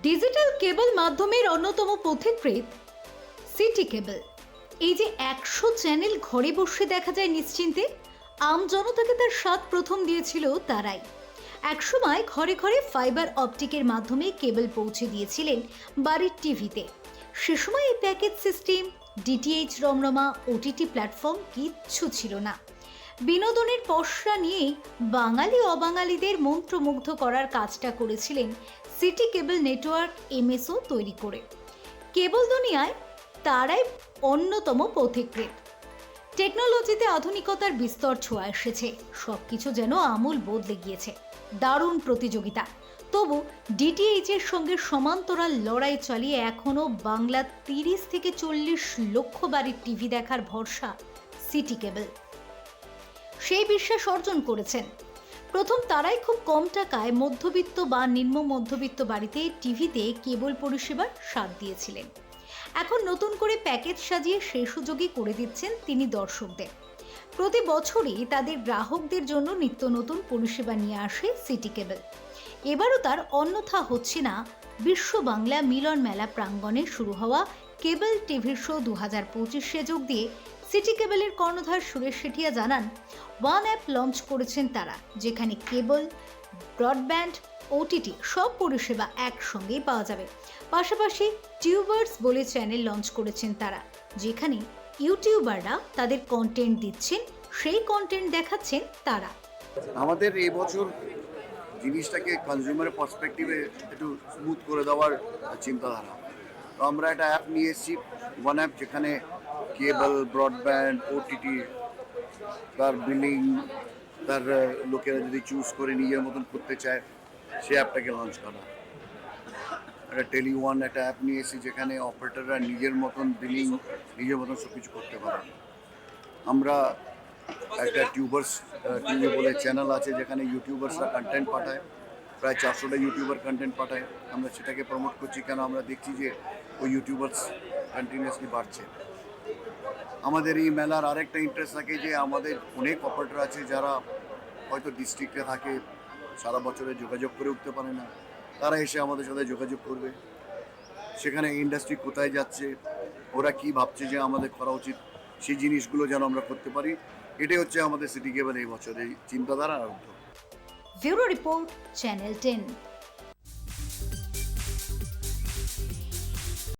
Digital কেবল মাধ্যমের অন্যতম পথিকৃৎ city কেবল। এই যে 100 চ্যানেল ঘরে বসে দেখা যায় নিশ্চিন্তে, আম জনতাকে তার স্বাদ প্রথম দিয়েছিল তারাই। একসময় ঘরে ঘরে ফাইবার অপটিকের মাধ্যমে কেবল পৌঁছে দিয়েছিলেন বাড়ির টিভিতে। সে সময় এই প্যাকেজ সিস্টেম, ডিটিএইচ রমরমা, ওটিটি প্ল্যাটফর্ম কিচ্ছু ছিল না। বিনোদনের পসরা নিয়েই বাঙালি অবাঙালিদের মন্ত্রমুগ্ধ করার কাজটা করেছিলেন সিটি কেবল নেটওয়ার্ক এমএসও তৈরি করে। কেবল দুনিয়ায় তারাই অন্যতম পথিকৃৎ। টেকনোলজিতে আধুনিকতার বিস্তর ছোঁয়া এসেছে, সবকিছু যেন আমূল বদলে গিয়েছে। দারুণ প্রতিযোগিতা, তবু ডিটিএইচ এর সঙ্গে সমান্তরাল লড়াই চালিয়ে এখনো বাংলা 30 থেকে 40 লক্ষ বাড়ির টিভি দেখার ভরসা সিটি কেবল। সেই বিশ্বাস অর্জন করেছেন। প্রথম তারাই খুব কম টাকায় মধ্যবিত্ত বা নিম্ন মধ্যবিত্ত বাড়িতে টিভিতে কেবল পরিষেবার স্বাদ দিয়েছিলেন। এখন নতুন করে প্যাকেজ সাজিয়ে সেই সুযোগই করে দিচ্ছেন তিনি দর্শকদের। প্রতি বছরই তাদের গ্রাহকদের জন্য নিত্য নতুন পরিষেবা নিয়ে আসে সিটি কেবল। এবারও তার অন্যথা হচ্ছে না বিশ্ব বাংলা মিলন মেলা প্রাঙ্গণে শুরু হওয়া কেবল টিভি শো 2025-এ যোগ দিয়ে সিটি কেবলের কর্ণধার সুরেশ শেঠিয়া জানান, ওয়ান অ্যাপ লঞ্চ করেছেন তারা, যেখানে কেবল, ব্রডব্যান্ড, ওটিটি সব পরিষেবা একসঙ্গেই পাওয়া যাবে। পাশাপাশি টিউবার্স বলে চ্যানেল লঞ্চ করেছেন তারা, যেখানে ইউটিউবাররা তাদের কন্টেন্ট দিচ্ছেন, সেই কন্টেন্ট দেখাচ্ছেন তারা। আমাদের এই বছর জিনিসটাকে কনজিউমার পার্সপেক্টিভে একটু স্মুথ করে দেওয়ার চিন্তাধারা। তো আমরা একটা অ্যাপ নিয়ে এসেছি, ওয়ান অ্যাপ, যেখানে কেবল, ব্রডব্যান্ড, ওটিটি, তার বিলিং, তার লোকেরা যদি চুজ করে নিজের মতন করতে চায়, সে অ্যাপটাকে লঞ্চ করা। একটা টেলি1 একটা অ্যাপ নিয়ে এসেছি, যেখানে অপারেটররা নিজের মতন বিলিং, নিজের মতন সব কিছু করতে পারে। আমরা একটা টিউবার্স টিভি বলে চ্যানেল আছে, যেখানে ইউটিউবার্সরা কন্টেন্ট পাঠায়, প্রায় 400টা ইউটিউবার কন্টেন্ট পাঠায়। আমরা সেটাকে প্রমোট করছি, কেন আমরা দেখছি যে ওই ইউটিউবার্স কন্টিনিউয়াসলি বাড়ছে। আমাদের এই মেলার আরেকটা ইন্টারেস্ট থাকে যে আমাদের অনেক অপারেটর আছে যারা হয়তো ডিস্ট্রিক্টে থাকে, সারা বছরে যোগাযোগ করে উঠতে পারে না, তারা এসে আমাদের সাথে যোগাযোগ করবে। সেখানে ইন্ডাস্ট্রি কোথায় যাচ্ছে, ওরা কি ভাবছে যে আমাদের করা উচিত, সেই জিনিসগুলো যেন আমরা করতে পারি। এটাই হচ্ছে আমাদের সিটি কেবল এই বছর এই চিন্তাধারা আর উদ্যোগ। Bureau report, channel 10।